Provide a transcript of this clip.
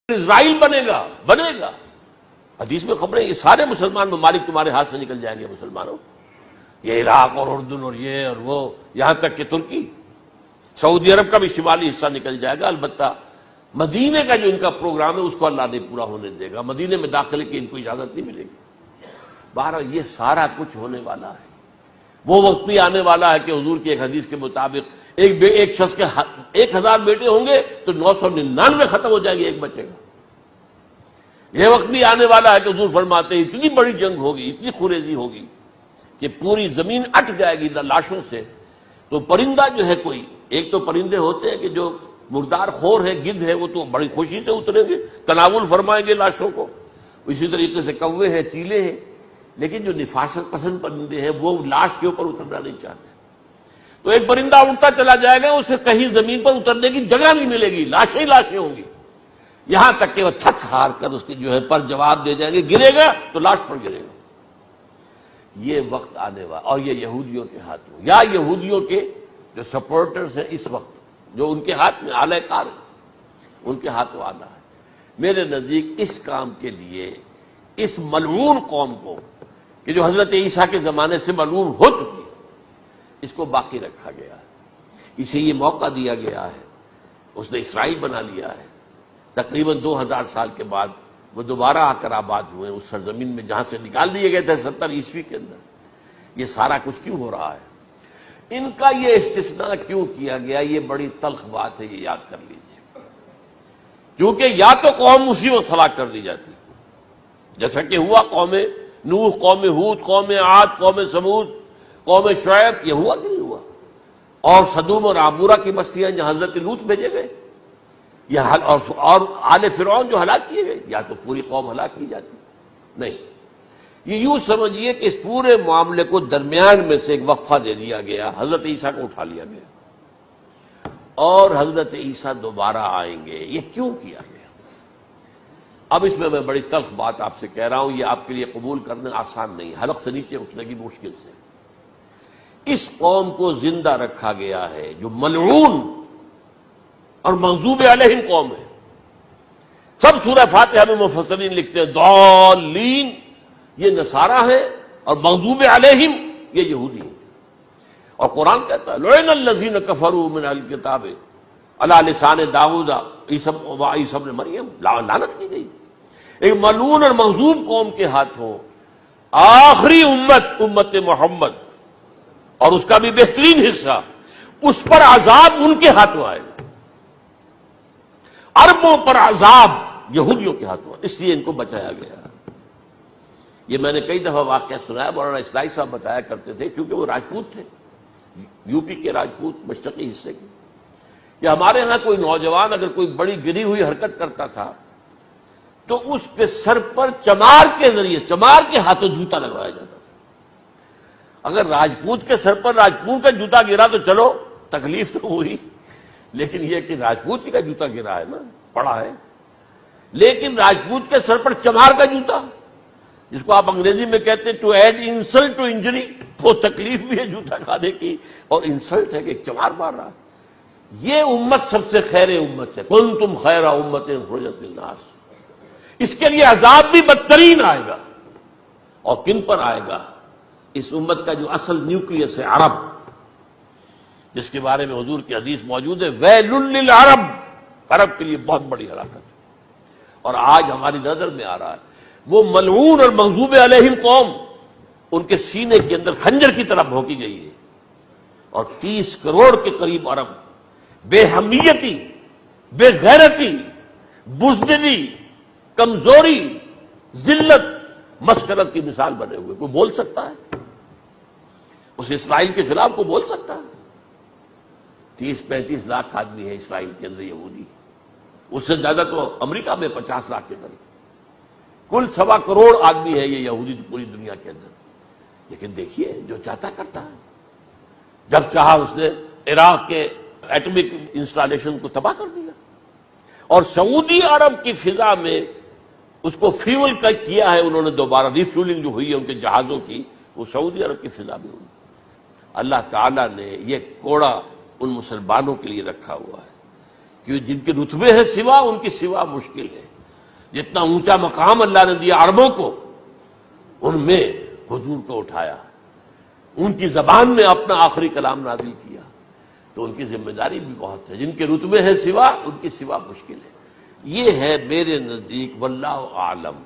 اسرائیل بنے گا حدیث میں خبریں، یہ سارے مسلمان ممالک تمہارے ہاتھ سے نکل جائیں گے مسلمانوں، یہ عراق اور اردن اور یہ اور وہ، یہاں تک کہ ترکی، سعودی عرب کا بھی شمالی حصہ نکل جائے گا۔ البتہ مدینے کا جو ان کا پروگرام ہے اس کو اللہ نہیں پورا ہونے دے گا، مدینے میں داخلے کی ان کو اجازت نہیں ملے گی۔ بہرحال یہ سارا کچھ ہونے والا ہے۔ وہ وقت بھی آنے والا ہے کہ حضور کی ایک حدیث کے مطابق ایک شخص کے 1000 بیٹے ہوں گے تو 999 ختم ہو جائیں گے، ایک بچے گا۔ یہ وقت بھی آنے والا ہے کہ حضور فرماتے ہیں اتنی بڑی جنگ ہوگی، اتنی خوریزی ہوگی کہ پوری زمین اٹ جائے گی لاشوں سے۔ تو پرندہ جو ہے کوئی، ایک تو پرندے ہوتے ہیں کہ جو مردار خور ہے، گدھ ہے، وہ تو بڑی خوشی سے اتریں گے، تناول فرمائیں گے لاشوں کو۔ اسی طریقے سے کوے ہیں، چیلے ہیں، لیکن جو نفاست پسند پرندے ہیں وہ لاش کے اوپر اترنا نہیں چاہتے۔ تو ایک پرندہ اڑتا چلا جائے گا، اسے کہیں زمین پر اترنے کی جگہ نہیں ملے گی، لاشیں ہی لاشیں ہوں گی، یہاں تک کہ وہ تھک ہار کر اس کی جو ہے پر جواب دے جائیں گے، گرے گا تو لاش پر گرے گا۔ یہ وقت آنے والا، اور یہ یہودیوں کے ہاتھوں، یا یہودیوں کے جو سپورٹرز ہیں اس وقت، جو ان کے ہاتھ میں آلہ کار ہیں، ان کے ہاتھوں آنا ہے۔ میرے نزدیک اس کام کے لیے اس ملعون قوم کو، کہ جو حضرت عیسیٰ کے زمانے سے ملعون ہو چکی ہے، اس کو باقی رکھا گیا ہے، اسے یہ موقع دیا گیا ہے، اس نے اسرائیل بنا لیا ہے۔ تقریباً 2000 سال کے بعد وہ دوبارہ آ کر آباد ہوئے اس سرزمین میں جہاں سے نکال دیے گئے تھے 70 عیسوی کے اندر۔ یہ سارا کچھ کیوں ہو رہا ہے؟ ان کا یہ استثناء کیوں کیا گیا؟ یہ بڑی تلخ بات ہے، یہ یاد کر لیجیے۔ کیونکہ یا تو قوم اسی وقت ہلاک کر دی جاتی، جیسا کہ ہوا قوم نوح، قوم ہود، قوم عاد، قوم ثمود، قوم شعیب، یہ ہوا کہ نہیں ہوا؟ اور سدوم اور عمورہ کی بستیاں جہاں حضرت لوط بھیجے گئے، اور آل فرعون جو ہلاک کیے گئے، یا تو پوری قوم ہلاک کی جاتی؟ نہیں، یہ یوں سمجھیے کہ اس پورے معاملے کو درمیان میں سے ایک وقفہ دے دیا گیا، حضرت عیسیٰ کو اٹھا لیا گیا، اور حضرت عیسیٰ دوبارہ آئیں گے۔ یہ کیوں کیا گیا؟ اب اس میں بڑی تلخ بات آپ سے کہہ رہا ہوں، یہ آپ کے لیے قبول کرنا آسان نہیں، حلق سے نیچے اٹھنے کی مشکل سے۔ اس قوم کو زندہ رکھا گیا ہے جو ملعون اور مغضوب علیہم قوم ہے۔ سب سورہ فاتحہ میں مفسرین لکھتے ہیں ضالین، یہ نصارہ ہیں، اور مغضوب علیہم یہ یہودی ہیں۔ اور قرآن کہتا ہے لعن الذین کفروا من اہل الکتاب علی لسان داؤد وعیسی ابن مریم، لعنت کی گئی ایک ملعون اور مغضوب قوم کے ہاتھوں آخری امت محمد، اور اس کا بھی بہترین حصہ، اس پر عذاب ان کے ہاتھوں آئے گا۔ عربوں پر عذاب یہودیوں کے ہاتھوں، اس لیے ان کو بچایا گیا۔ یہ میں نے کئی دفعہ واقعہ سنایا، مولانا اسلائی صاحب بتایا کرتے تھے، کیونکہ وہ راجپوت تھے، یو پی کے راجپوت، مشرقی حصے کے، کہ ہمارے ہاں کوئی نوجوان اگر کوئی بڑی گری ہوئی حرکت کرتا تھا تو اس کے سر پر چمار کے ذریعے، چمار کے ہاتھوں جوتا لگوایا جاتا تھا۔ اگر راجپوت کے سر پر راجپوت کا جوتا گرا تو چلو تکلیف تو ہوئی، لیکن یہ کہ راجپوت کا جوتا گرا ہے نا، پڑا ہے، لیکن راجپوت کے سر پر چمار کا جوتا، جس کو آپ انگریزی میں کہتے ہیں to add insult to injury, تو تکلیف بھی ہے جوتا کھانے کی، اور انسلٹ ہے کہ ایک چمار مار رہا ہے۔ یہ امت سب سے خیر امت ہے، کنتم خیر امت اخرجت للناس۔ اس کے لیے عذاب بھی بدترین آئے گا، اور کن پر آئے گا؟ اس امت کا جو اصل نیوکلیس ہے، عرب، جس کے بارے میں حضور کی حدیث موجود ہے ویل للعرب، عرب کے لیے بہت بڑی ہلاکت ہے۔ اور آج ہماری نظر میں آ رہا ہے وہ ملعون اور مغضوب علیہم قوم، ان کے سینے کے اندر خنجر کی طرح بھونکی گئی ہے، اور 30 کروڑ کے قریب عرب بے حمیتی، بے غیرتی، بزدلی، کمزوری، ذلت، مسکرت کی مثال بنے ہوئے۔ کوئی بول سکتا ہے اس اسرائیل کے خلاف؟ کوئی بول سکتا ہے؟ 30-35 لاکھ آدمی ہے اسرائیل کے اندر یہودی، اس سے زیادہ تو امریکہ میں 50 لاکھ کے قریب، کل 1.25 کروڑ آدمی ہے یہ یہودی پوری دنیا کے اندر۔ لیکن دیکھیے جو چاہتا کرتا ہے، جب چاہا اس نے عراق کے ایٹمک انسٹالیشن کو تباہ کر دیا، اور سعودی عرب کی فضا میں اس کو فیول کیا ہے انہوں نے، دوبارہ ری فیولنگ جو ہوئی ہے ان کے جہازوں کی، وہ سعودی عرب کی فضا میں ہوئی۔ اللہ تعالیٰ نے یہ کوڑا ان مسلمانوں کے لیے رکھا ہوا ہے کہ جن کے رتبے ہیں سوا، ان کی سوا مشکل ہے۔ جتنا اونچا مقام اللہ نے دیا عربوں کو، ان میں حضور کو اٹھایا، ان کی زبان میں اپنا آخری کلام نازل کیا، تو ان کی ذمہ داری بھی بہت ہے۔ جن کے رتبے ہیں سوا، ان کی سوا مشکل ہے۔ یہ ہے میرے نزدیک واللہ اعلم